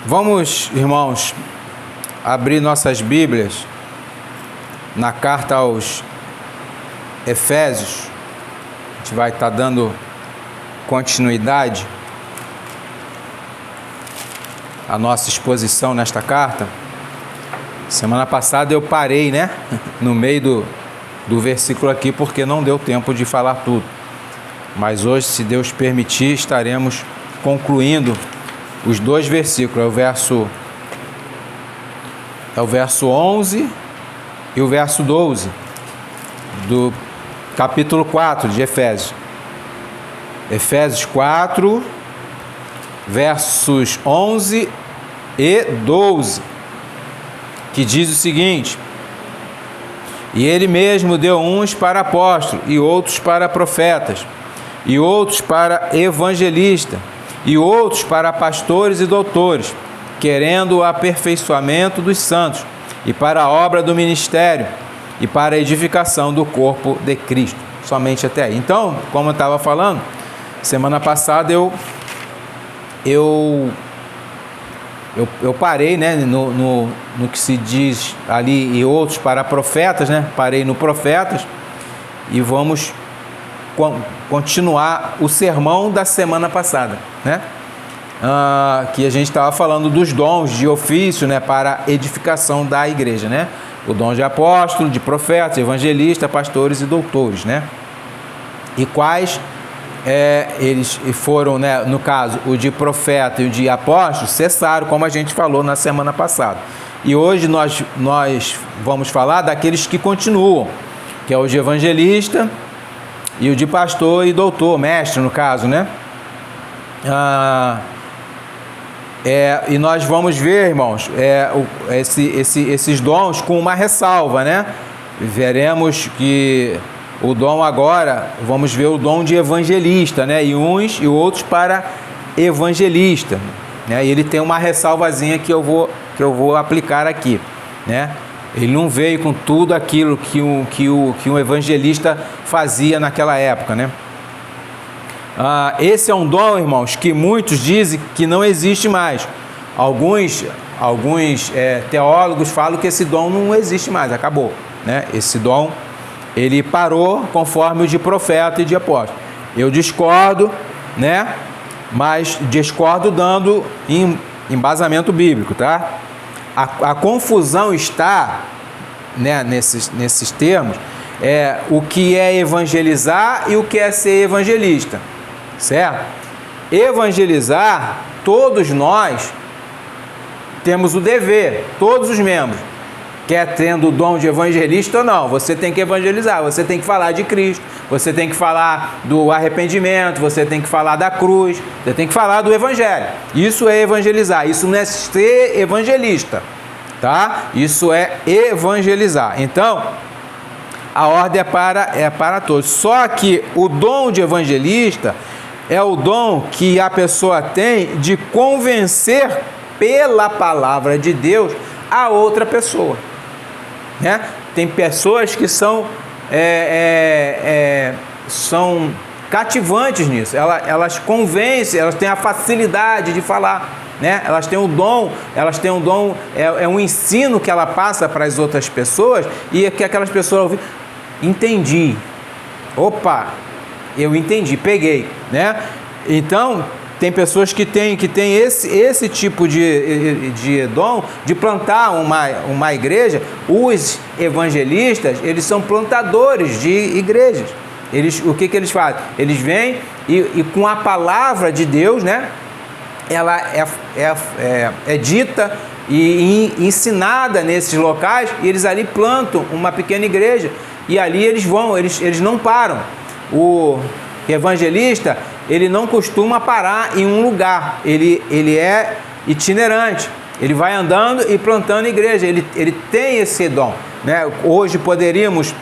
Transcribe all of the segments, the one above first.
Vamos, irmãos, abrir nossas Bíblias na carta aos Efésios. A gente vai estar dando continuidade à nossa exposição nesta carta. Semana passada eu parei, no meio do versículo aqui, porque não deu tempo de falar tudo. Mas hoje, se Deus permitir, estaremos concluindo os dois versículos, é o verso 11 e o verso 12 do capítulo 4 de Efésios. Efésios 4, versos 11 e 12, que diz o seguinte: E ele mesmo deu uns para apóstolos, e outros para profetas, e outros para evangelistas, e outros para pastores e doutores, querendo o aperfeiçoamento dos santos, e para a obra do ministério, e para a edificação do corpo de Cristo. Somente até aí. Então, como eu estava falando, semana passada eu parei, no que se diz ali, e outros para profetas, parei no profetas, e vamos continuar o sermão da semana passada, que a gente estava falando dos dons de ofício, para edificação da igreja, o dom de apóstolo, de profetas, evangelista, pastores e doutores, e quais eles foram, no caso, o de profeta e o de apóstolo, cessaram, como a gente falou na semana passada. E hoje nós vamos falar daqueles que continuam, que é o de evangelista e o de pastor e doutor, mestre, no caso, e nós vamos ver, irmãos, esses dons com uma ressalva, Veremos que o dom agora, vamos ver o dom de evangelista, e uns e outros para evangelista, E ele tem uma ressalvazinha que eu vou aplicar aqui, Ele não veio com tudo aquilo que um evangelista fazia naquela época, Esse é um dom, irmãos, que muitos dizem que não existe mais. Alguns teólogos falam que esse dom não existe mais, acabou, Esse dom, ele parou conforme o de profeta e de apóstolo. Eu discordo, mas discordo dando embasamento bíblico, tá? A confusão está, nesses termos, o que é evangelizar e o que é ser evangelista, certo? Evangelizar, todos nós temos o dever, todos os membros, quer tendo o dom de evangelista ou não, você tem que evangelizar, você tem que falar de Cristo, você tem que falar do arrependimento, você tem que falar da cruz, você tem que falar do evangelho. Isso é evangelizar, isso não é ser evangelista, tá? Isso é evangelizar. Então, a ordem é para todos. Só que o dom de evangelista é o dom que a pessoa tem de convencer pela palavra de Deus a outra pessoa. Tem pessoas que são cativantes nisso, elas convencem, elas têm a facilidade de falar, elas têm um dom, é um ensino que ela passa para as outras pessoas, e que aquelas pessoas ouvem, entendi, opa, eu entendi, peguei, Então, tem pessoas que têm esse tipo de dom de plantar uma igreja. Os evangelistas, eles são plantadores de igrejas. O que eles fazem? Eles vêm e com a palavra de Deus, ela é dita e ensinada nesses locais, e eles ali plantam uma pequena igreja, e ali eles não param. O evangelista, ele não costuma parar em um lugar, ele é itinerante, ele vai andando e plantando igreja, ele tem esse dom, Hoje poderíamos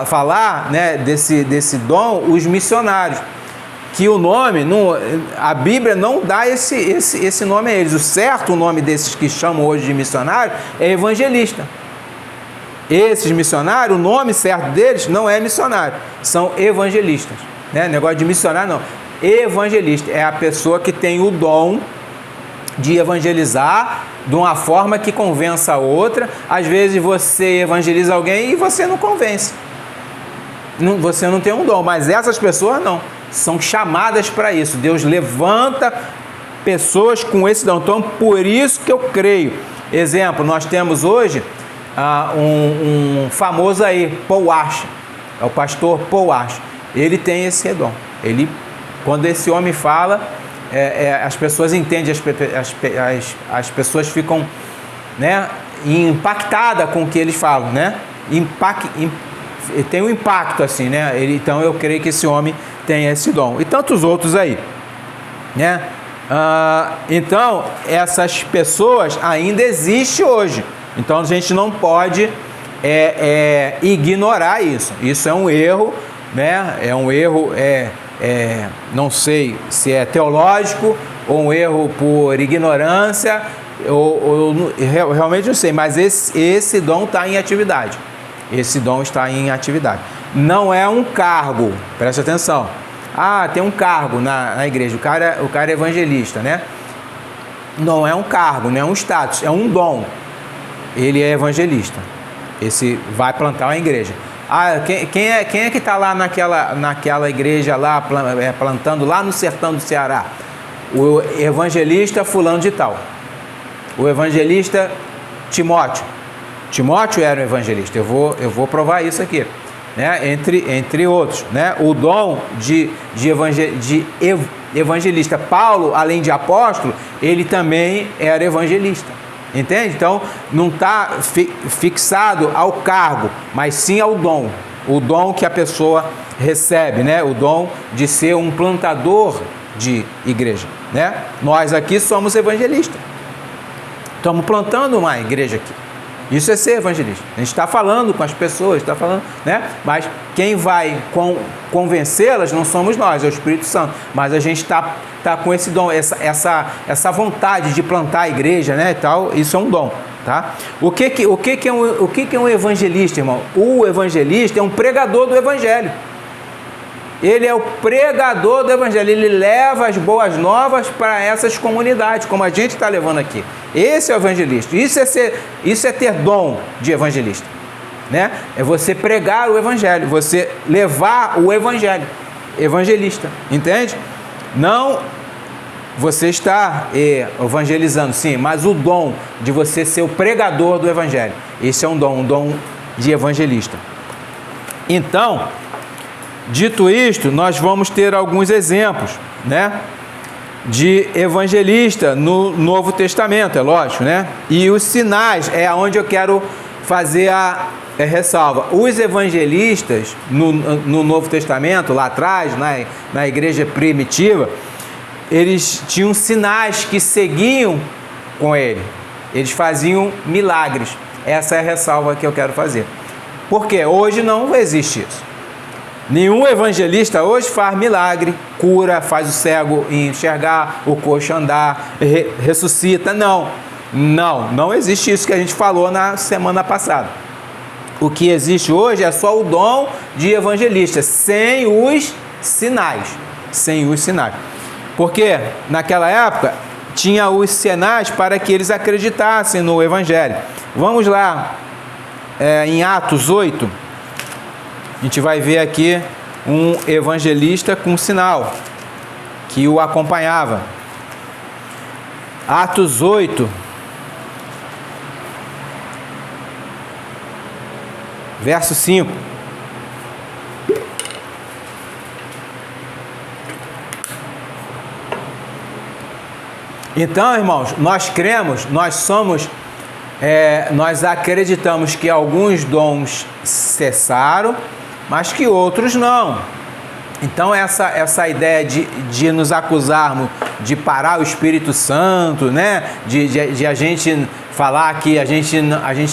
falar, desse dom, os missionários, que o nome, a Bíblia não dá esse nome a eles. O certo nome desses que chamam hoje de missionário é evangelista. Esses missionários, o nome certo deles não é missionário, são evangelistas, Negócio de missionário não. Evangelista é a pessoa que tem o dom de evangelizar de uma forma que convença a outra. Às vezes você evangeliza alguém e você não convence. Você não tem um dom, mas essas pessoas não. São chamadas para isso. Deus levanta pessoas com esse dom. Então, por isso que eu creio. Exemplo, nós temos hoje um famoso aí, Paul Washer. É o pastor Paul Washer. Ele tem esse dom. Quando esse homem fala, as pessoas entendem, as pessoas ficam, né, impactadas com o que eles falam, né? Tem um impacto assim, né? Então eu creio que esse homem tem esse dom. E tantos outros aí, né? Então essas pessoas ainda existem hoje. Então a gente não pode ignorar isso. Isso é um erro, né? É um erro, não sei se é teológico ou um erro por ignorância, ou realmente não sei, mas esse dom está em atividade. Esse dom está em atividade. Não é um cargo, preste atenção. Tem um cargo na igreja, o cara é evangelista, né? Não é um cargo, não é um status, é um dom. Ele é evangelista. Esse vai plantar uma igreja. Quem é que está lá naquela igreja lá, plantando lá no sertão do Ceará? O evangelista fulano de tal. O evangelista Timóteo. Timóteo era um evangelista. Eu vou provar isso aqui, né? Entre outros, né? O dom de evangelista Paulo, além de apóstolo, ele também era evangelista. Entende? Então, não está fixado ao cargo, mas sim ao dom. O dom que a pessoa recebe, né? O dom de ser um plantador de igreja, né? Nós aqui somos evangelistas. Estamos plantando uma igreja aqui. Isso é ser evangelista. A gente está falando com as pessoas, está falando, né? Mas quem vai convencê-las não somos nós, é o Espírito Santo. Mas a gente está com esse dom, essa vontade de plantar a igreja, né? E tal, isso é um dom, tá? O que é um evangelista, irmão? O evangelista é um pregador do evangelho. Ele é o pregador do evangelho, ele leva as boas novas para essas comunidades, como a gente está levando aqui. Esse é o evangelista. Isso é ter dom de evangelista, né? É você pregar o evangelho, você levar o evangelho. Evangelista, entende? Não você está evangelizando, sim, mas o dom de você ser o pregador do evangelho. Esse é um dom de evangelista. Então, dito isto, nós vamos ter alguns exemplos, né, de evangelista no Novo Testamento, é lógico, né? E os sinais é aonde eu quero fazer a ressalva. Os evangelistas no Novo Testamento, lá atrás, na igreja primitiva, eles tinham sinais que seguiam com ele. Eles faziam milagres. Essa é a ressalva que eu quero fazer. Porque hoje não existe isso. Nenhum evangelista hoje faz milagre, cura, faz o cego enxergar, o coxo andar, ressuscita. Não existe isso que a gente falou na semana passada. O que existe hoje é só o dom de evangelista, sem os sinais. Porque naquela época tinha os sinais para que eles acreditassem no evangelho. Vamos lá, em Atos 8. A gente vai ver aqui um evangelista com sinal que o acompanhava. Atos 8, verso 5. Então, irmãos, nós cremos, nós acreditamos que alguns dons cessaram, mas que outros não. Então essa ideia de nos acusarmos de parar o Espírito Santo, né? De a gente falar que a gente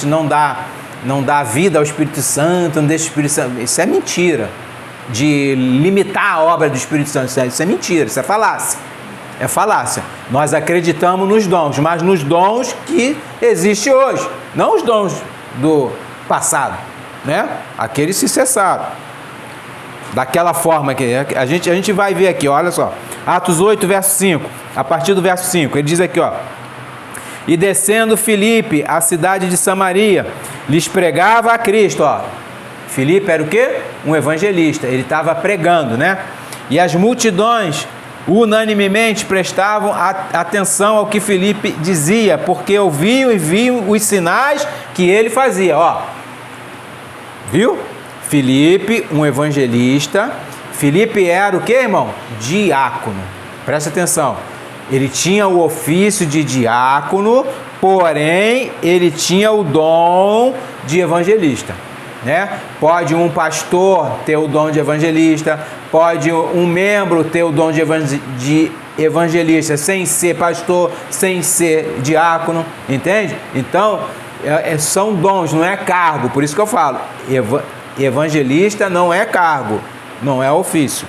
não dá vida ao Espírito Santo, não deixa o Espírito Santo, isso é mentira. De limitar a obra do Espírito Santo, isso é mentira, isso é falácia. É falácia. Nós acreditamos nos dons, mas nos dons que existem hoje, não os dons do passado, né? Aqueles se cessaram. Daquela forma que a gente vai ver aqui, olha só. Atos 8, verso 5. A partir do verso 5, ele diz aqui, ó. E descendo Filipe à cidade de Samaria, lhes pregava a Cristo. Ó, Filipe era o quê? Um evangelista, ele estava pregando, né? E as multidões unanimemente prestavam atenção ao que Filipe dizia, porque ouviam e viam os sinais que ele fazia. Ó, viu? Filipe, um evangelista. Filipe era o que, irmão? Diácono. Presta atenção. Ele tinha o ofício de diácono, porém ele tinha o dom de evangelista, né? Pode um pastor ter o dom de evangelista, pode um membro ter o dom de evangelista sem ser pastor, sem ser diácono, entende? Então, são dons, não é cargo. Por isso que eu falo, evangelista não é cargo, não é ofício.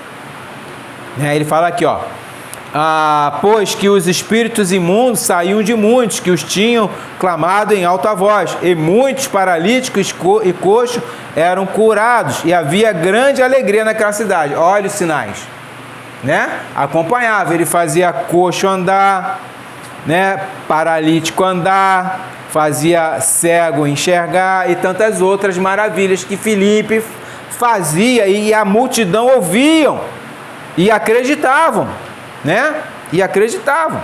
Ele fala aqui, ó. Pois que os espíritos imundos saíam de muitos que os tinham clamado em alta voz, e muitos paralíticos e coxos eram curados, e havia grande alegria naquela cidade. Olha os sinais, né? Acompanhava, ele fazia coxo andar, né? Paralítico andar, fazia cego enxergar e tantas outras maravilhas que Filipe fazia, e a multidão ouviam e acreditavam, né? E acreditavam.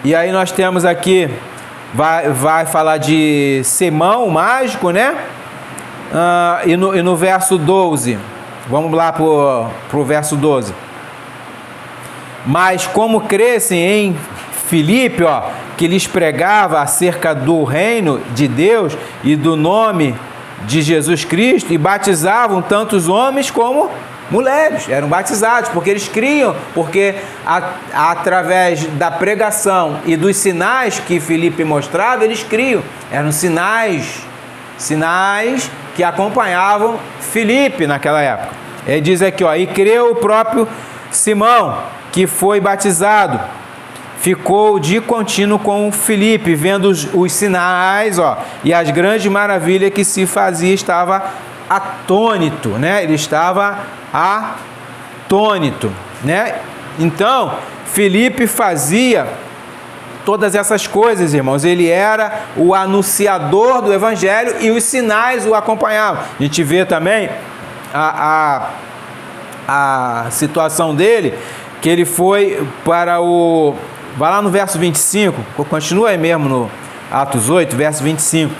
E aí nós temos aqui, vai falar de Simão, o mágico, né? E no verso 12, vamos lá para o verso 12. Mas como crescem em Filipe, ó, que lhes pregava acerca do reino de Deus e do nome de Jesus Cristo, e batizavam tantos homens como mulheres, eram batizados, porque eles criam, porque através da pregação e dos sinais que Filipe mostrava, eles criam. Eram sinais que acompanhavam Filipe naquela época. Ele diz aqui, ó, e creu o próprio Simão, que foi batizado, ficou de contínuo com Filipe, vendo os sinais, ó, e as grandes maravilhas que se fazia, estava atônito, né? Ele estava atônito, né? Então, Filipe fazia todas essas coisas, irmãos. Ele era o anunciador do evangelho e os sinais o acompanhavam. A gente vê também a situação dele, que ele foi para o... Vai lá no verso 25, continua aí mesmo no Atos 8, verso 25.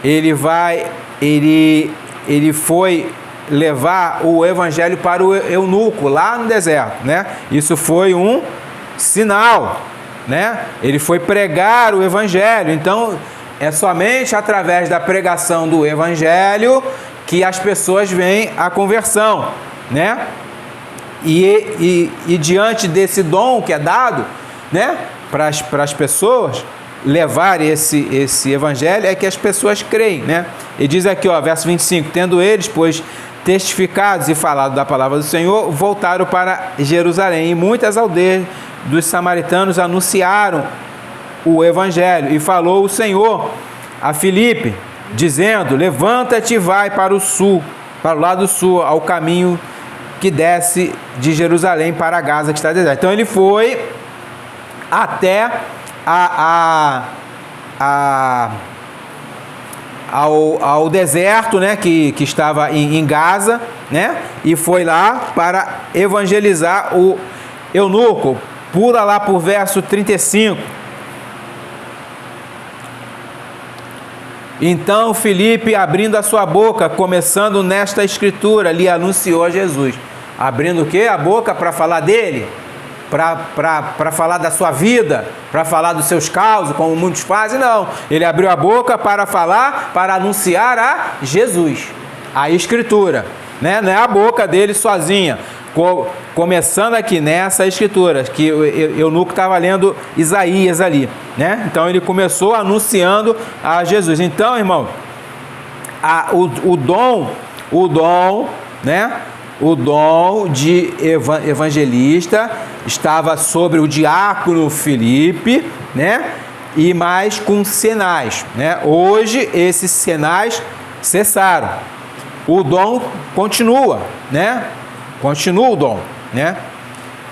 Ele foi levar o evangelho para o eunuco, lá no deserto, né? Isso foi um sinal, né? Ele foi pregar o evangelho. Então, é somente através da pregação do evangelho que as pessoas vêm à conversão, né? E diante desse dom que é dado, né, para as pessoas levar esse evangelho, é que as pessoas creem, né? E diz aqui, ó, verso 25, tendo eles, pois, testificados e falado da palavra do Senhor, voltaram para Jerusalém, e muitas aldeias dos samaritanos anunciaram o evangelho, e falou o Senhor a Filipe, dizendo, levanta-te e vai para o sul, para o lado sul, ao caminho que desce de Jerusalém para Gaza, que está deserto. Então ele foi até ao deserto, né, que estava em Gaza, né, e foi lá para evangelizar o eunuco. Pula lá por verso 35. Então Filipe, abrindo a sua boca, começando nesta escritura, lhe anunciou a Jesus. Abrindo o quê? A boca para falar dele? Para falar da sua vida, para falar dos seus causos, como muitos fazem? Não, ele abriu a boca para falar, para anunciar a Jesus, a escritura, né? Não é a boca dele sozinha, começando aqui nessa escritura, que o eunuco estava lendo Isaías ali, né? Então ele começou anunciando a Jesus. Então, irmão, o dom, né? O dom de evangelista estava sobre o diácono Filipe, né? E mais com sinais, né? Hoje esses sinais cessaram. O dom continua, né? Continua o dom, né?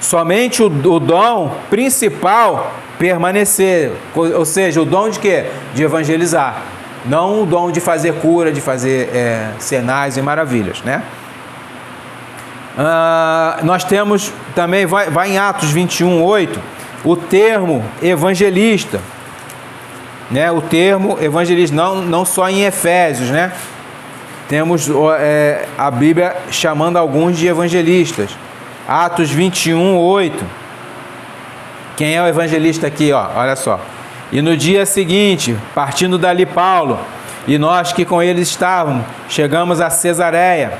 Somente o dom principal permanecer, ou seja, o dom de quê? De evangelizar, não o dom de fazer cura, de fazer sinais e maravilhas, né? Nós temos também, vai em Atos 21:8, o termo evangelista, né? O termo evangelista, não só em Efésios, né? Temos a Bíblia chamando alguns de evangelistas. Atos 21:8. Quem é o evangelista aqui, ó? Olha só. E no dia seguinte, partindo dali Paulo, e nós que com ele estávamos, chegamos a Cesareia,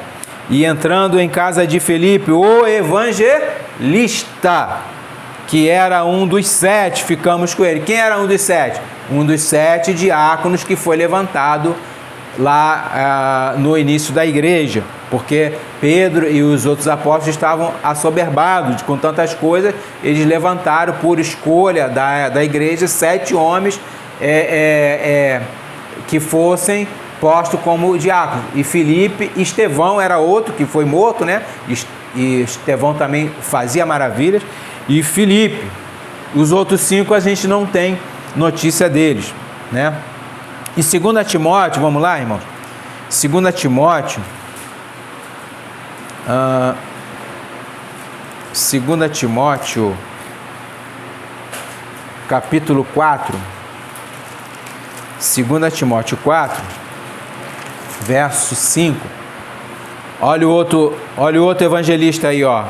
e entrando em casa de Filipe, o evangelista, que era um dos 7, ficamos com ele. Quem era um dos 7? Um dos 7 diáconos que foi levantado lá no início da igreja, porque Pedro e os outros apóstolos estavam assoberbados com tantas coisas, eles levantaram por escolha da igreja 7 homens que fossem postos como diáconos. E Filipe, Estevão era outro que foi morto, né? E Estevão também fazia maravilhas. E Filipe, os outros 5 a gente não tem notícia deles, né? Em 2 Timóteo, vamos lá, irmãos? 2 Timóteo, 2 Timóteo, capítulo 4, 2 Timóteo 4, verso 5. Olha o outro evangelista aí, ó.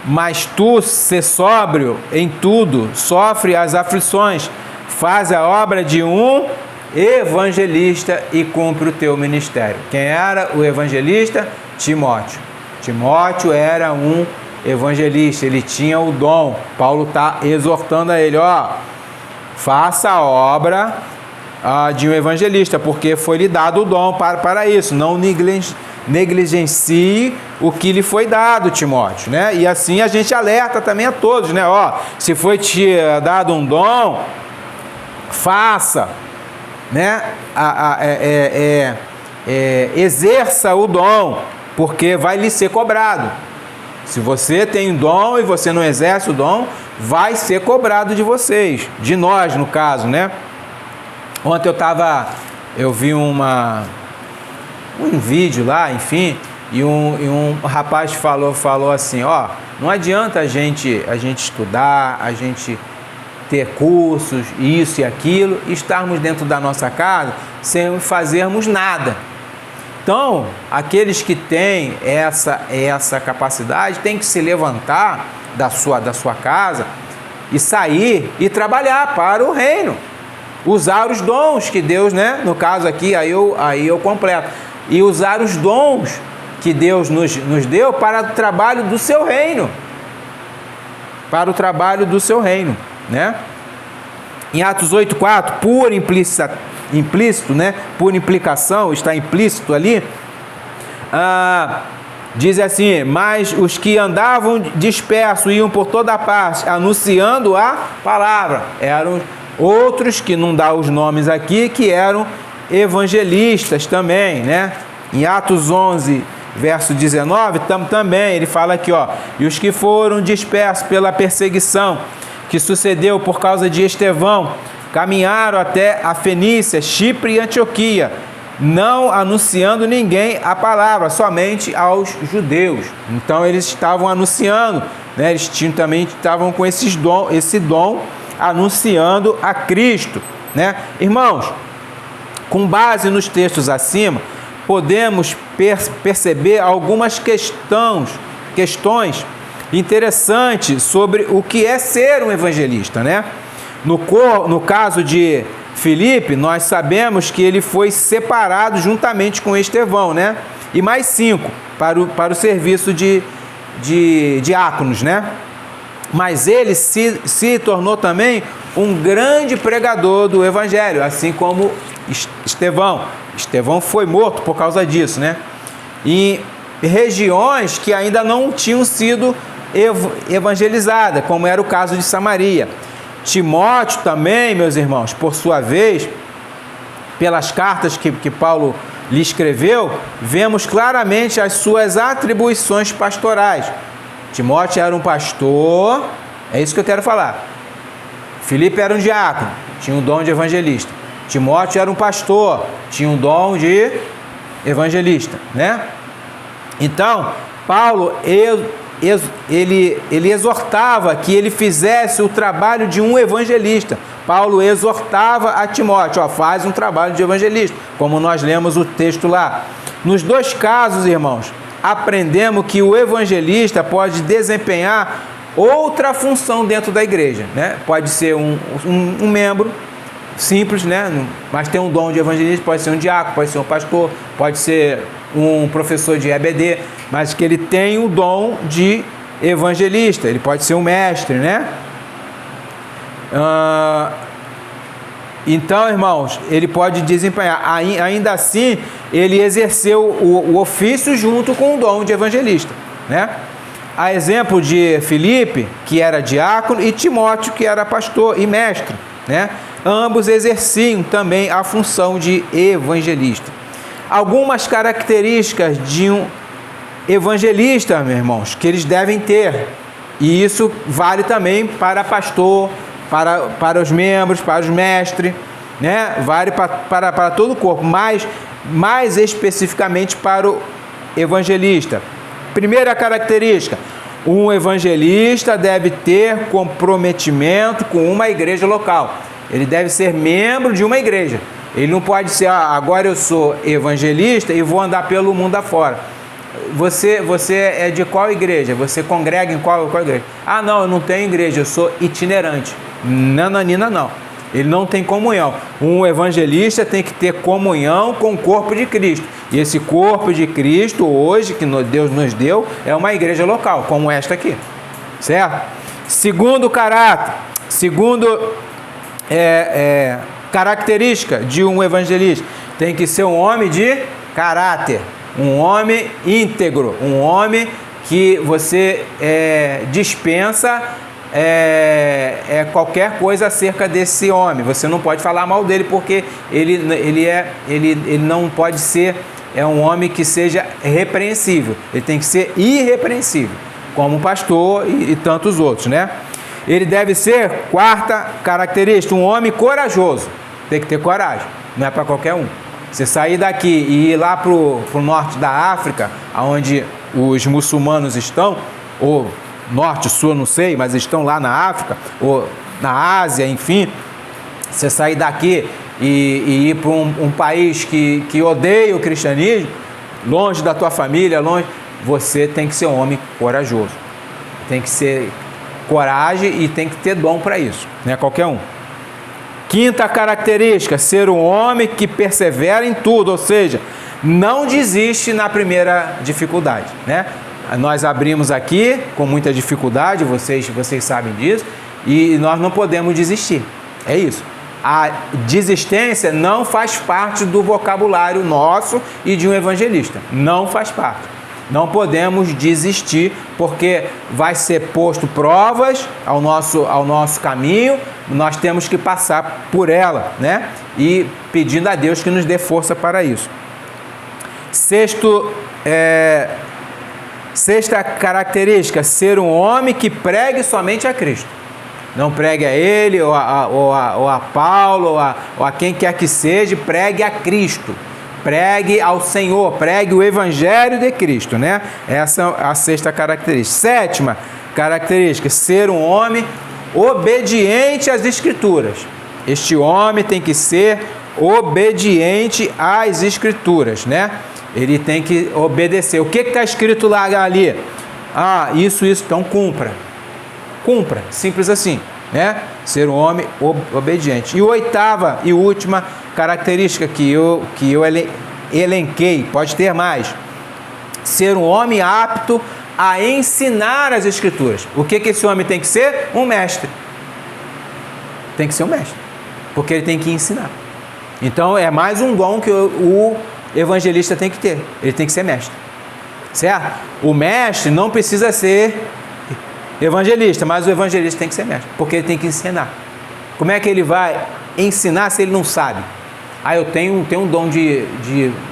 Mas tu, ser sóbrio em tudo, sofre as aflições, faz a obra de um evangelista e cumpre o teu ministério. Quem era o evangelista? Timóteo. Timóteo era um evangelista, ele tinha o dom. Paulo está exortando a ele, ó, faça a obra de um evangelista, porque foi lhe dado o dom para isso. Não negligencie o que lhe foi dado, Timóteo, né? E assim a gente alerta também a todos, né? Ó, se foi te dado um dom, faça, né? Exerça o dom, porque vai lhe ser cobrado. Se você tem dom e você não exerce o dom, vai ser cobrado de vocês, de nós no caso, né? Ontem eu vi um vídeo lá, enfim, e um rapaz falou assim, ó, não adianta a gente estudar, a gente ter cursos, isso e aquilo, e estarmos dentro da nossa casa sem fazermos nada. Então, aqueles que têm essa capacidade têm que se levantar da sua casa e sair e trabalhar para o reino. Usar os dons que Deus, né? No caso aqui, aí eu completo. E usar os dons que Deus nos deu para o trabalho do seu reino. Para o trabalho do seu reino, né? Em Atos 8:4, por implícito, né? Por implicação, está implícito ali, diz assim, mas os que andavam dispersos iam por toda parte, anunciando a palavra. Eram outros, que não dá os nomes aqui, que eram evangelistas também, né? Em Atos 11, verso 19, também ele fala aqui, ó, e os que foram dispersos pela perseguição que sucedeu por causa de Estevão, caminharam até a Fenícia, Chipre e Antioquia, não anunciando ninguém a palavra, somente aos judeus. Então eles estavam anunciando, né? Eles também estavam com esse dom, anunciando a Cristo, né? Irmãos, com base nos textos acima, podemos perceber algumas questões interessantes sobre o que é ser um evangelista, né? No caso de Filipe, nós sabemos que ele foi separado juntamente com Estevão, né? E mais 5 para o serviço de diáconos, né? Mas ele se tornou também um grande pregador do evangelho, assim como Estevão. Estevão foi morto por causa disso, né? Em regiões que ainda não tinham sido evangelizadas, como era o caso de Samaria. Timóteo também, meus irmãos, por sua vez, pelas cartas que Paulo lhe escreveu, vemos claramente as suas atribuições pastorais. Timóteo era um pastor, é isso que eu quero falar. Filipe era um diácono, tinha um dom de evangelista. Timóteo era um pastor, tinha um dom de evangelista, né? Então, Paulo, ele exortava que ele fizesse o trabalho de um evangelista. Paulo exortava a Timóteo, faz um trabalho de evangelista, como nós lemos o texto lá. Nos dois casos, irmãos, aprendemos que o evangelista pode desempenhar outra função dentro da igreja, né? Pode ser um membro simples, né? Mas tem um dom de evangelista, pode ser um diácono, pode ser um pastor, pode ser um professor de EBD, mas que ele tem o dom de evangelista, ele pode ser um mestre, né? Então, irmãos, ele pode desempenhar, ainda assim, ele exerceu o ofício junto com o dom de evangelista, né? A exemplo de Filipe, que era diácono, e Timóteo, que era pastor e mestre, né? Ambos exerciam também a função de evangelista. Algumas características de um evangelista, meus irmãos, que eles devem ter, e isso vale também para pastor, para os membros, para os mestres, né? Vale para todo o corpo, mas mais especificamente para o evangelista. Primeira característica: um evangelista deve ter comprometimento com uma igreja local. Ele deve ser membro de uma igreja. Ele não pode ser, agora eu sou evangelista e vou andar pelo mundo afora. Você é de qual igreja? Você congrega em qual igreja? Não, eu não tenho igreja, eu sou itinerante. Nananina, não. Ele não tem comunhão. Um evangelista tem que ter comunhão com o corpo de Cristo. E esse corpo de Cristo, hoje, que Deus nos deu, é uma igreja local, como esta aqui. Certo? Segundo caráter, característica de um evangelista, tem que ser um homem de caráter, um homem íntegro, um homem que você dispensa qualquer coisa acerca desse homem. Você não pode falar mal dele, porque ele não pode ser um homem que seja repreensível. Ele tem que ser irrepreensível, como o pastor e tantos outros, né? Ele deve ser, quarta característica, um homem corajoso. Tem que ter coragem, não é para qualquer um. Você sair daqui e ir lá para o norte da África, onde os muçulmanos estão, ou norte, sul, não sei, mas estão lá na África, ou na Ásia, enfim. Você sair daqui e ir para um país que odeia o cristianismo, longe da tua família, você tem que ser um homem corajoso. Tem que ser coragem e tem que ter dom para isso, não é qualquer um. Quinta característica, ser um homem que persevera em tudo, ou seja, não desiste na primeira dificuldade, né? Nós abrimos aqui com muita dificuldade, vocês sabem disso, e nós não podemos desistir, é isso. A desistência não faz parte do vocabulário nosso e de um evangelista, não faz parte. Não podemos desistir, porque vai ser posto provas ao nosso caminho, nós temos que passar por ela, né? E pedindo a Deus que nos dê força para isso. Sexta característica, ser um homem que pregue somente a Cristo. Não pregue a ele, ou a Paulo, ou a quem quer que seja, pregue a Cristo. Pregue ao Senhor, pregue o Evangelho de Cristo, né? Essa é a sexta característica. Sétima característica, ser um homem obediente às Escrituras. Este homem tem que ser obediente às Escrituras, né? Ele tem que obedecer. O que está escrito lá ali? Isso, então cumpra. Cumpra, simples assim, né? Ser um homem obediente. E oitava e última característica que eu elenquei, pode ter mais, ser um homem apto a ensinar as Escrituras. O que esse homem tem que ser? Um mestre. Tem que ser um mestre, porque ele tem que ensinar. Então é mais um dom que o evangelista tem que ter, ele tem que ser mestre, certo? O mestre não precisa ser evangelista, mas o evangelista tem que ser mestre, porque ele tem que ensinar. Como é que ele vai ensinar se ele não sabe? eu tenho um dom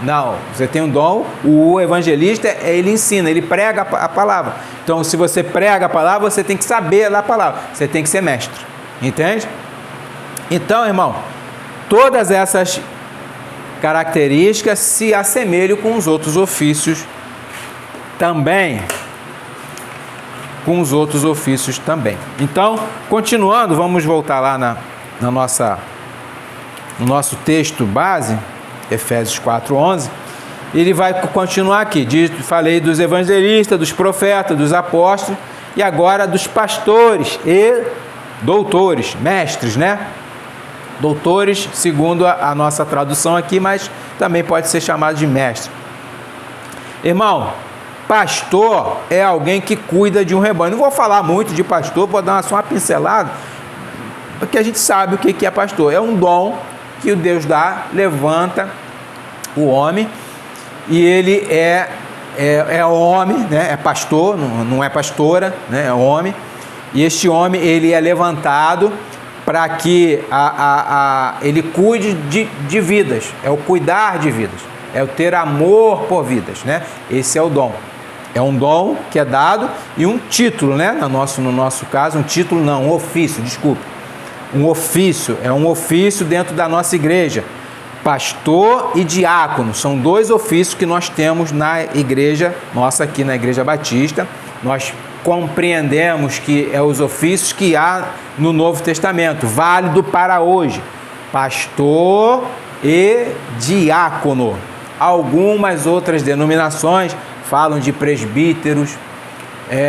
Não, você tem um dom, o evangelista, ele ensina, ele prega a palavra. Então, se você prega a palavra, você tem que saber a palavra, você tem que ser mestre, entende? Então, irmão, todas essas características se assemelham com os outros ofícios também. Então, continuando, vamos voltar lá no nosso texto base, Efésios 4:11. Ele vai continuar aqui. Falei dos evangelistas, dos profetas, dos apóstolos e agora dos pastores e doutores, mestres, né? Doutores, segundo a nossa tradução aqui, mas também pode ser chamado de mestre. Irmão, pastor é alguém que cuida de um rebanho. Não vou falar muito de pastor, vou dar só uma pincelada, porque a gente sabe o que é pastor. É um dom que o Deus dá, levanta o homem, e ele é homem, né? É pastor, não é pastora, né? É homem, e este homem ele é levantado para que ele cuide de vidas, é o cuidar de vidas, é o ter amor por vidas, né? Esse é o dom. É um dom que é dado e um título, né? No nosso caso, um título não, um ofício, desculpe. Um ofício, é um ofício dentro da nossa igreja. Pastor e diácono, são dois ofícios que nós temos na igreja, nossa aqui na Igreja Batista. Nós compreendemos que é os ofícios que há no Novo Testamento, válido para hoje. Pastor e diácono. Algumas outras denominações falam de presbíteros,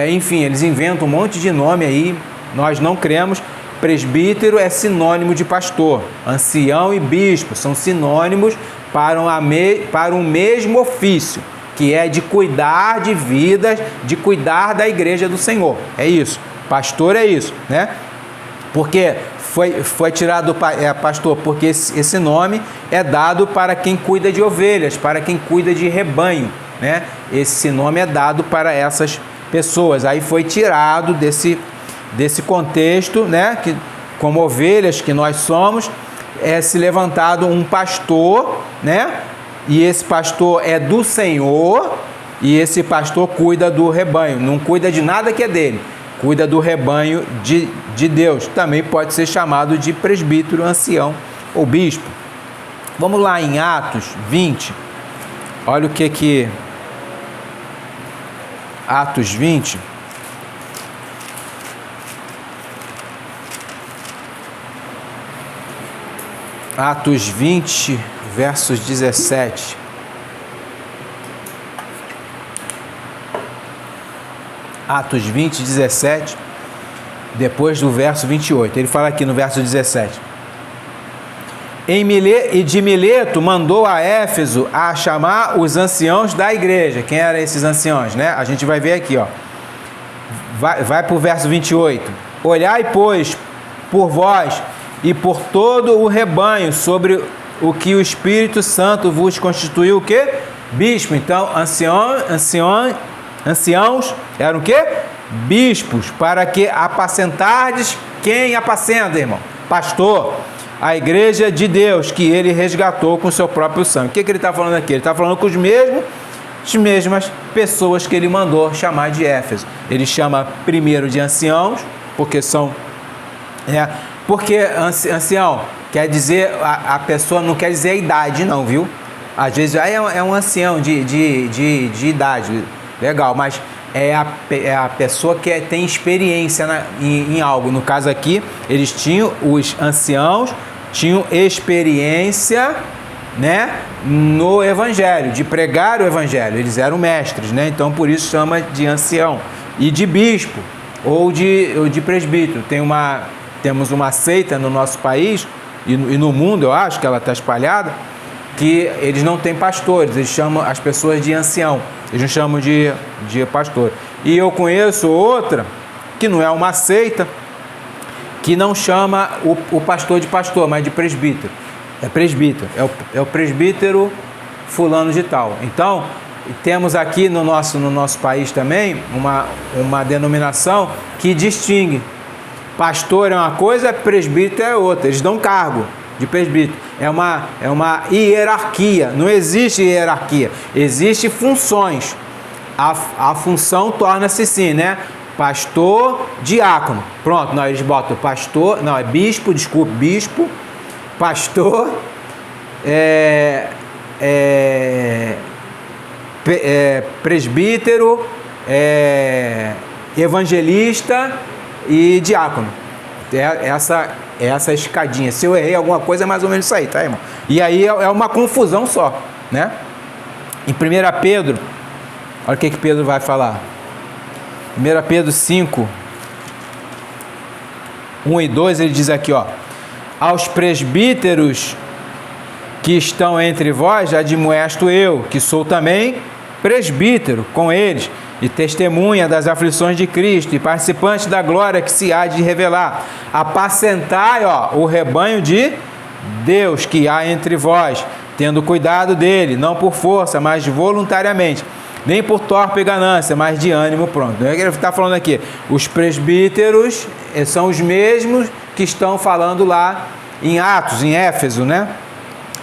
enfim, eles inventam um monte de nome aí, nós não cremos. Presbítero é sinônimo de pastor, ancião e bispo são sinônimos para um mesmo ofício, que é de cuidar de vidas, de cuidar da igreja do Senhor. É isso, pastor é isso, né? Porque foi tirado pastor, porque esse nome é dado para quem cuida de ovelhas, para quem cuida de rebanho, né? Esse nome é dado para essas pessoas. Aí foi tirado desse contexto, né? Que como ovelhas que nós somos, se levantado um pastor, né? E esse pastor é do Senhor, e esse pastor cuida do rebanho, não cuida de nada que é dele, cuida do rebanho de Deus. Também pode ser chamado de presbítero, ancião ou bispo. Vamos lá em Atos 20, olha o que Atos 20, Atos 20, versos 17. Atos 20, 17, depois do verso 28. Ele fala aqui no verso 17. E de Mileto mandou a Éfeso a chamar os anciãos da igreja. Quem eram esses anciãos, né? A gente vai ver aqui, ó. Vai para o verso 28. Olhai, pois, por vós e por todo o rebanho, sobre o que o Espírito Santo vos constituiu o quê? Bispo. Então, anciãos eram o quê? Bispos, para que apacentardes. Quem apacenta, irmão? Pastor. A igreja de Deus, que ele resgatou com o seu próprio sangue. O que ele está falando aqui? Ele está falando com as mesmas pessoas que ele mandou chamar de Éfeso. Ele chama primeiro de anciãos, porque são... porque ancião quer dizer, a pessoa não quer dizer a idade não, viu? Às vezes é um ancião de idade, legal, mas é a pessoa que tem experiência em algo. No caso aqui, os anciãos tinham experiência, né, no evangelho, de pregar o evangelho. Eles eram mestres, né? Então por isso chama de ancião. E de bispo ou de presbítero. Temos uma seita no nosso país e no mundo, eu acho que ela está espalhada, que eles não têm pastores, eles chamam as pessoas de ancião, eles não chamam de pastor. E eu conheço outra, que não é uma seita, que não chama o pastor de pastor, mas de presbítero. É presbítero, é o presbítero fulano de tal. Então, temos aqui no nosso país também uma denominação que distingue. Pastor é uma coisa, presbítero é outra. Eles dão cargo de presbítero. é uma hierarquia. Não existe hierarquia, existem funções. A função torna-se assim, né? Pastor, diácono. Pronto, não, eles botam pastor, não, é bispo, desculpe, bispo, pastor, presbítero, evangelista e diácono. Essa escadinha. Se eu errei alguma coisa, é mais ou menos isso aí, tá, irmão? E aí é uma confusão só, né? Em 1 Pedro, olha o que Pedro vai falar. 1 Pedro 5, 1 e 2, ele diz aqui, ó: aos presbíteros que estão entre vós, admoesto eu, que sou também presbítero com eles, e testemunha das aflições de Cristo, e participante da glória que se há de revelar. Apacentai, ó, o rebanho de Deus que há entre vós, tendo cuidado dele, não por força, mas voluntariamente, nem por torpe ganância, mas de ânimo pronto. Ele está falando aqui, os presbíteros são os mesmos que estão falando lá em Atos, em Éfeso, né?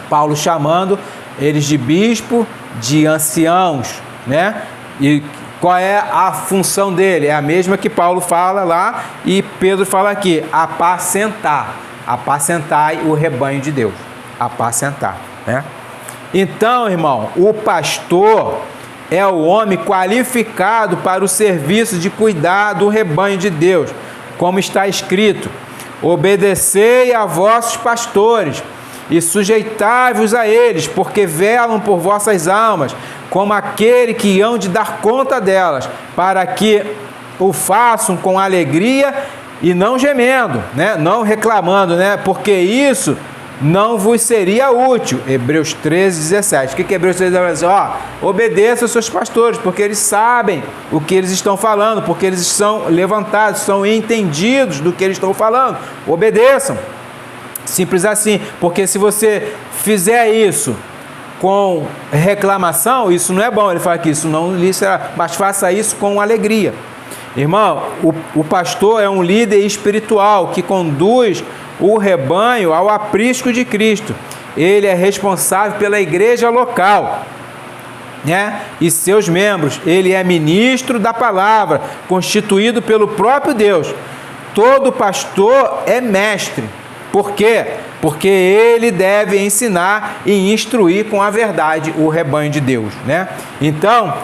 Paulo chamando eles de bispo, de anciãos, né? E qual é a função dele? É a mesma que Paulo fala lá e Pedro fala aqui: apacentar. Apacentai o rebanho de Deus. Apacentar, né? Então, irmão, o pastor é o homem qualificado para o serviço de cuidar do rebanho de Deus, como está escrito: obedecei a vossos pastores e sujeitai-vos a eles, porque velam por vossas almas, como aquele que hão de dar conta delas, para que o façam com alegria e não gemendo, né? Não reclamando, né? Porque isso não vos seria útil. Hebreus 13:17. O que Hebreus 13:17? Ó, obedeça aos seus pastores, porque eles sabem o que eles estão falando, porque eles são levantados, são entendidos do que eles estão falando. Obedeçam. Simples assim, porque se você fizer isso com reclamação, isso não é bom. Ele fala que isso não lhe será, mas faça isso com alegria. Irmão, o pastor é um líder espiritual que conduz o rebanho ao aprisco de Cristo. Ele é responsável pela igreja local, né? E seus membros. Ele é ministro da palavra, constituído pelo próprio Deus. Todo pastor é mestre. Por quê? Porque ele deve ensinar e instruir com a verdade o rebanho de Deus, né? Então,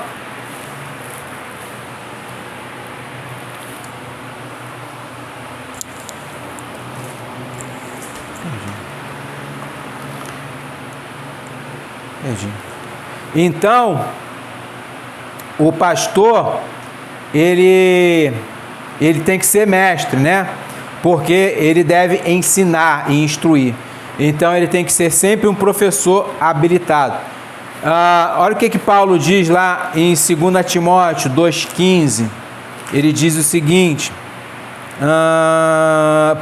o pastor, ele tem que ser mestre, né? Porque ele deve ensinar e instruir. Então, ele tem que ser sempre um professor habilitado. Olha o que Paulo diz lá em 2 Timóteo 2,15. Ele diz o seguinte: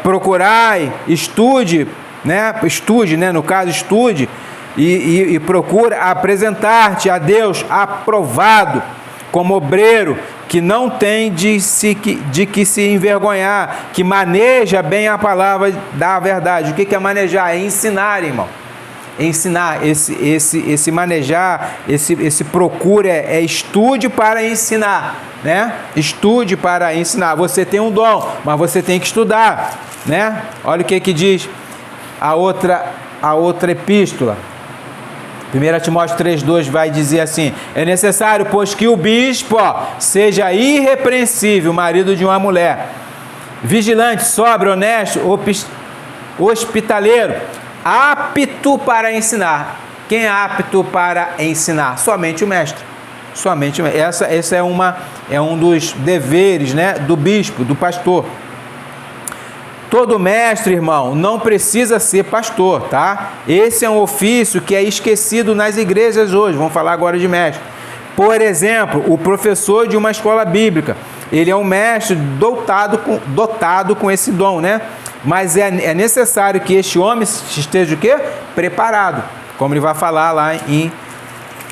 procurai, estude, né? Estude, né? No caso, estude e procura apresentar-te a Deus aprovado, como obreiro que não tem de que se envergonhar, que maneja bem a palavra da verdade. O que é manejar? É ensinar, irmão. Ensinar, esse manejar, esse procura, estude para ensinar, né? Estude para ensinar. Você tem um dom, mas você tem que estudar, né? Olha o que diz a outra epístola. 1 Timóteo 3,2 vai dizer assim: é necessário, pois, que o bispo seja irrepreensível, marido de uma mulher, vigilante, sóbrio, honesto, hospitaleiro, apto para ensinar. Quem é apto para ensinar? Somente o mestre. Somente o mestre. Essa é um dos deveres, né, do bispo, do pastor. Todo mestre, irmão, não precisa ser pastor, tá? Esse é um ofício que é esquecido nas igrejas hoje. Vamos falar agora de mestre. Por exemplo, o professor de uma escola bíblica, ele é um mestre dotado com esse dom, né? Mas é necessário que este homem esteja o quê? Preparado. Como ele vai falar lá em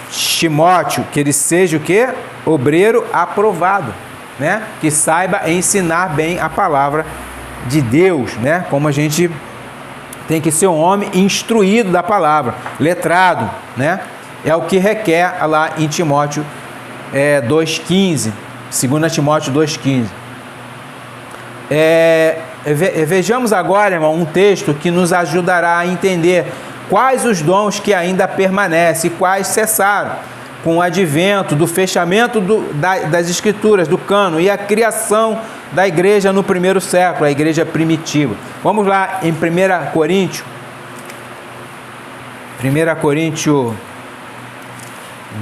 Timóteo, que ele seja o quê? Obreiro aprovado, né? Que saiba ensinar bem a palavra de Deus, né? Como a gente Tem que ser um homem instruído da palavra, letrado, né? É o que requer lá em Timóteo 2,15, 2 Timóteo 2,15. Vejamos agora, irmão, um texto que nos ajudará a entender quais os dons que ainda permanecem e quais cessaram com o advento do fechamento das Escrituras, do cânon e a criação da igreja no primeiro século, a igreja primitiva. Vamos lá em 1 Coríntios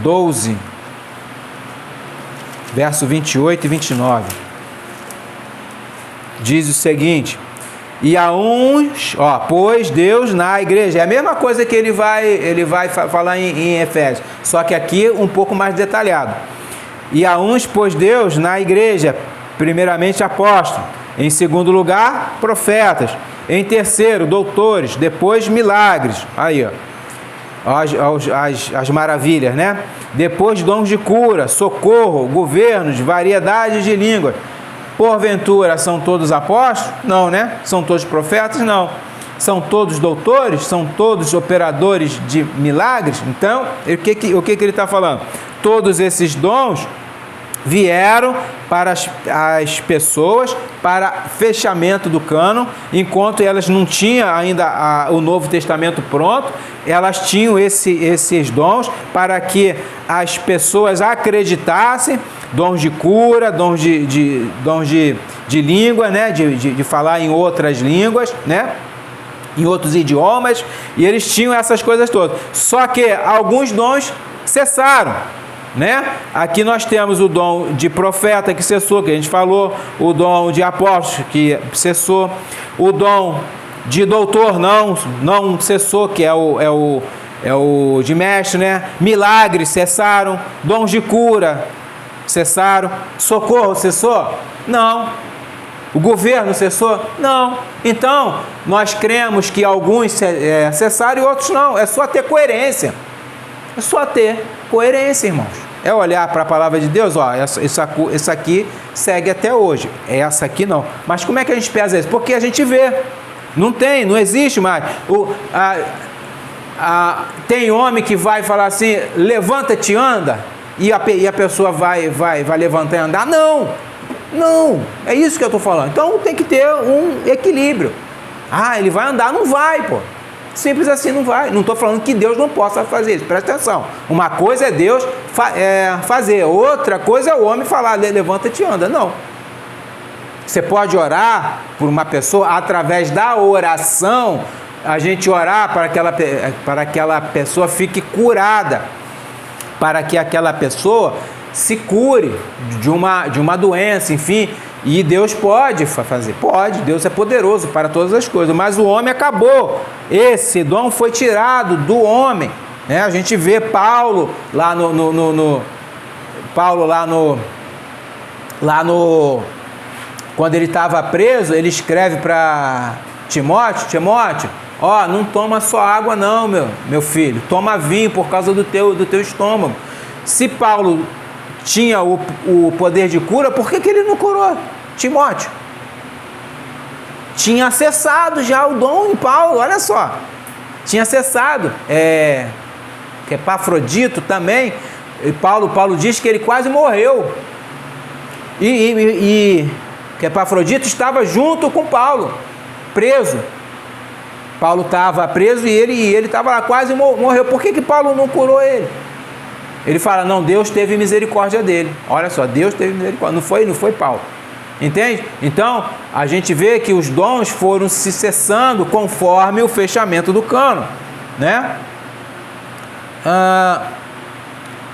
12, verso 28 e 29. Diz o seguinte: e a uns, pois Deus na igreja, é a mesma coisa que ele vai falar em Efésios, só que aqui um pouco mais detalhado. E a uns, pois Deus na igreja, primeiramente apóstolos, em segundo lugar, profetas, em terceiro, doutores, depois milagres, aí as maravilhas, né? Depois dons de cura, socorro, governos, variedades de línguas. Porventura são todos apóstolos? Não, né? São todos profetas? Não. São todos doutores? São todos operadores de milagres? Então, o que ele está falando? Todos esses dons vieram para as pessoas, para fechamento do cânon, enquanto elas não tinham ainda o Novo Testamento pronto, elas tinham esses dons para que as pessoas acreditassem, dons de cura, dons de língua, né? de falar em outras línguas, né? Em outros idiomas, e eles tinham essas coisas todas. Só que alguns dons cessaram, né? Aqui nós temos o dom de profeta que cessou, que a gente falou, o dom de apóstolo que cessou, o dom de doutor não cessou, que é o de mestre, né? Milagres cessaram, dons de cura cessaram, socorro cessou? Não. O governo cessou? Não. Então, nós cremos que alguns cessaram e outros não. É só ter coerência. É só ter coerência, irmãos. É olhar para a palavra de Deus, essa aqui segue até hoje. Essa aqui não. Mas como é que a gente pesa isso? Porque a gente vê. Não existe mais. Tem homem que vai falar assim, levanta-te e anda, e a pessoa vai levantar e andar. Não, é isso que eu estou falando. Então tem que ter um equilíbrio. Ele vai andar? Não vai, pô. Simples assim, não vai. Não estou falando que Deus não possa fazer isso. Presta atenção. Uma coisa é Deus fazer. Outra coisa é o homem falar, levanta-te e anda. Não. Você pode orar por uma pessoa através da oração. A gente orar para aquela pessoa fique curada. Para que aquela pessoa se cure de uma doença, enfim. E Deus pode fazer, pode, Deus é poderoso para todas as coisas, mas o homem acabou, esse dom foi tirado do homem, né? A gente vê Paulo lá quando ele estava preso, ele escreve para Timóteo, não toma só água não, meu filho, toma vinho por causa do teu estômago. Se Paulo tinha o poder de cura, por que ele não curou Timóteo? Tinha cessado já o dom em Paulo, olha só. Tinha cessado. Que Epafrodito também, Paulo diz que ele quase morreu. E que Epafrodito estava junto com Paulo, preso. Paulo estava preso e ele estava lá, quase morreu. Por que Paulo não curou ele? Ele fala, não, Deus teve misericórdia dele. Olha só, Deus teve misericórdia. Não foi Paulo. Entende? Então, a gente vê que os dons foram se cessando conforme o fechamento do cânon, né?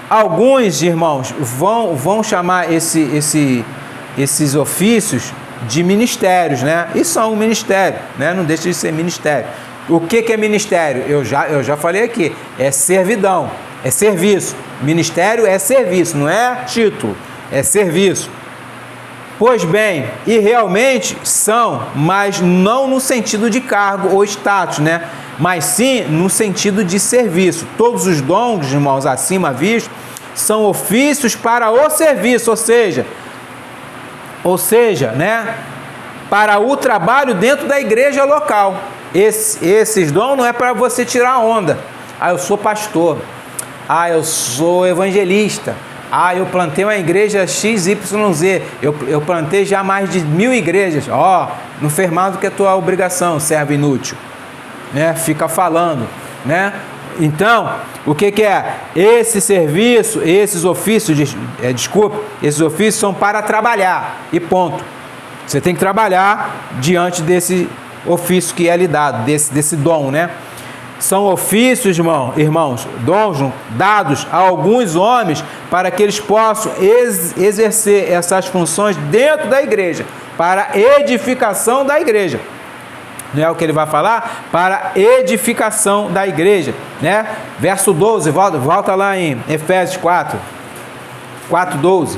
Alguns irmãos vão chamar esses ofícios de ministérios, né? E são um ministério, né? Não deixa de ser ministério. O que é ministério? Eu já falei aqui, é servidão, é serviço. Ministério é serviço, não é título, é serviço. Pois bem, e realmente são, mas não no sentido de cargo ou status, né? Mas sim no sentido de serviço. Todos os dons, irmãos, acima vistos, são ofícios para o serviço, ou seja, né? Para o trabalho dentro da igreja local. Esses dons não é para você tirar onda. Ah, eu sou pastor. Ah, eu sou evangelista. Ah, eu plantei uma igreja XYZ. Eu plantei já mais de 1000 igrejas. Ó, não fez mais do que a tua obrigação, servo inútil. Né? Fica falando, né? Então, o que é? Esse serviço, esses ofícios, esses ofícios são para trabalhar e ponto. Você tem que trabalhar diante desse ofício que é lhe dado, desse dom, né? São ofícios, irmãos, dons dados a alguns homens para que eles possam exercer essas funções dentro da igreja, para edificação da igreja. Não é o que ele vai falar? Para edificação da igreja, né? Verso 12, volta lá em Efésios 4:12.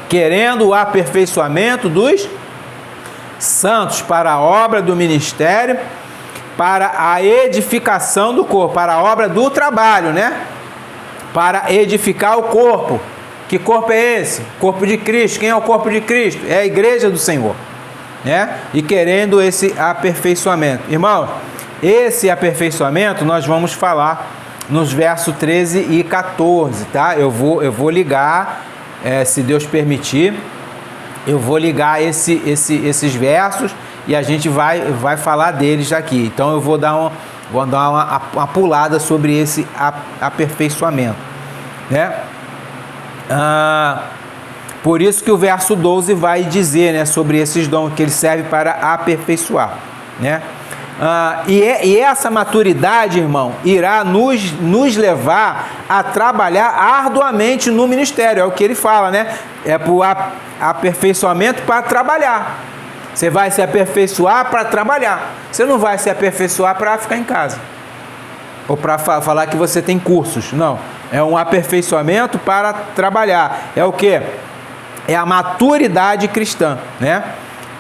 Querendo o aperfeiçoamento dos santos para a obra do ministério, para a edificação do corpo, para a obra do trabalho, né? Para edificar o corpo. Que corpo é esse? Corpo de Cristo. Quem é o corpo de Cristo? É a igreja do Senhor, né? E querendo esse aperfeiçoamento. Irmão, esse aperfeiçoamento nós vamos falar nos versos 13 e 14, tá? Eu vou ligar, se Deus permitir, eu vou ligar esses versos e a gente vai falar deles aqui. Então eu vou dar uma pulada sobre esse aperfeiçoamento, né? Por isso que o verso 12 vai dizer, né, sobre esses dons que ele serve para aperfeiçoar, né? E essa maturidade, irmão, irá nos levar a trabalhar arduamente no ministério. É o que ele fala, né? É para o aperfeiçoamento para trabalhar. Você vai se aperfeiçoar para trabalhar. Você não vai se aperfeiçoar para ficar em casa ou para falar que você tem cursos. Não. É um aperfeiçoamento para trabalhar. É o quê? É a maturidade cristã, né?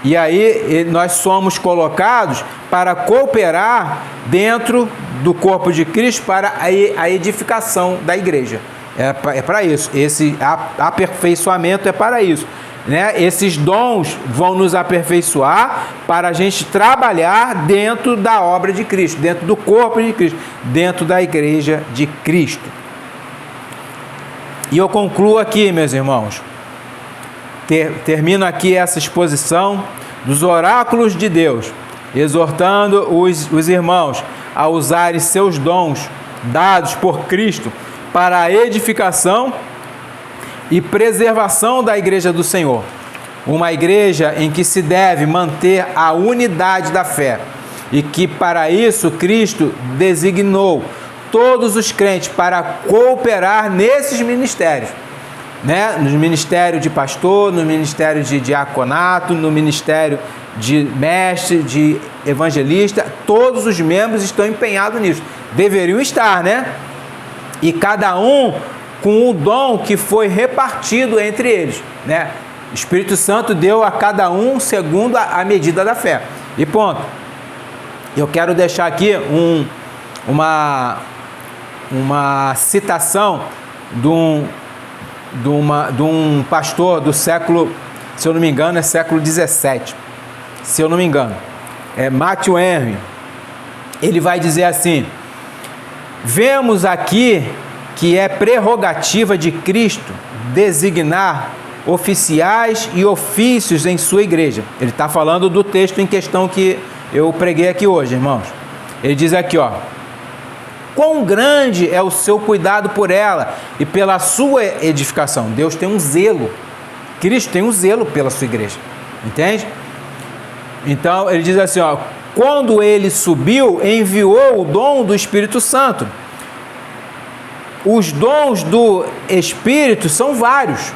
E aí nós somos colocados para cooperar dentro do corpo de Cristo para a edificação da igreja. É para isso. Esse aperfeiçoamento é para isso, né? Esses dons vão nos aperfeiçoar para a gente trabalhar dentro da obra de Cristo, dentro do corpo de Cristo, dentro da igreja de Cristo. E eu concluo aqui, meus irmãos. Termino aqui essa exposição dos oráculos de Deus, exortando os irmãos a usarem seus dons dados por Cristo para a edificação e preservação da igreja do Senhor. Uma igreja em que se deve manter a unidade da fé e que para isso Cristo designou todos os crentes para cooperar nesses ministérios, né? No ministério de pastor, no ministério de diaconato, no ministério de mestre, de evangelista. Todos os membros estão empenhados nisso. Deveriam estar, né? E cada um com o dom que foi repartido entre eles, né? O Espírito Santo deu a cada um segundo a medida da fé. E ponto. Eu quero deixar aqui uma citação de um pastor do século, se eu não me engano, é século 17, se eu não me engano, é Matthew Henry. Ele vai dizer assim: vemos aqui que é prerrogativa de Cristo designar oficiais e ofícios em sua igreja. Ele está falando do texto em questão que eu preguei aqui hoje, irmãos. Ele diz aqui, ó: quão grande é o seu cuidado por ela e pela sua edificação. Deus tem um zelo, Cristo tem um zelo pela sua igreja, entende? Então ele diz assim, ó: quando ele subiu, enviou o dom do Espírito Santo. Os dons do Espírito são vários.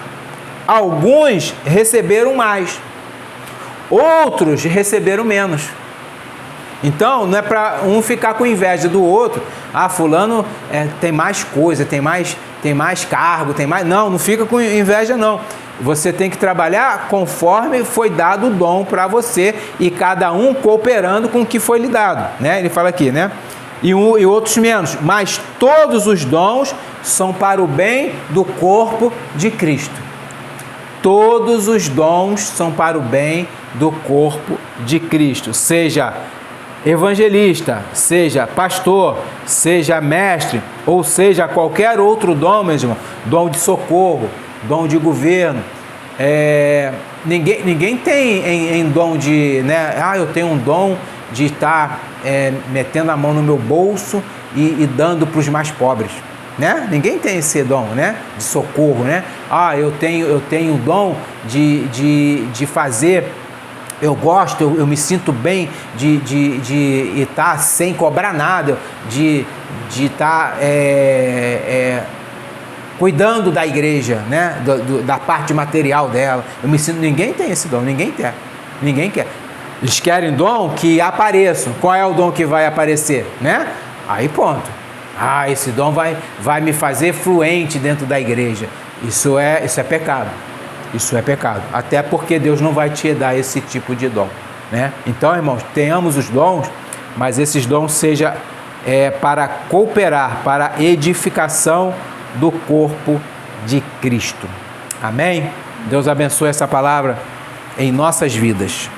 Alguns receberam mais, outros receberam menos. Então, não é para um ficar com inveja do outro. Ah, fulano tem mais coisa, tem mais cargo, tem mais... Não fica com inveja, não. Você tem que trabalhar conforme foi dado o dom para você e cada um cooperando com o que foi lhe dado, né? Ele fala aqui, né? E outros menos. Mas todos os dons são para o bem do corpo de Cristo. todos os dons são para o bem do corpo de Cristo, seja evangelista, seja pastor, seja mestre, ou seja qualquer outro dom, meu irmão, dom de socorro, dom de governo. Ninguém tem em dom de, né? Eu tenho um dom de estar metendo a mão no meu bolso e dando para os mais pobres, né? Ninguém tem esse dom, né? De socorro, né? Eu tenho o dom de fazer. Eu gosto, eu me sinto bem de estar sem cobrar nada, de estar cuidando da igreja, né? Da parte material dela. Eu me sinto, ninguém tem esse dom, ninguém quer. Eles querem dom que apareçam. Qual é o dom que vai aparecer, né? Aí ponto. Esse dom vai me fazer fluente dentro da igreja. Isso é pecado. Isso é pecado. Até porque Deus não vai te dar esse tipo de dom, né? Então, irmãos, tenhamos os dons, mas esses dons sejam para cooperar, para a edificação do corpo de Cristo. Amém? Deus abençoe essa palavra em nossas vidas.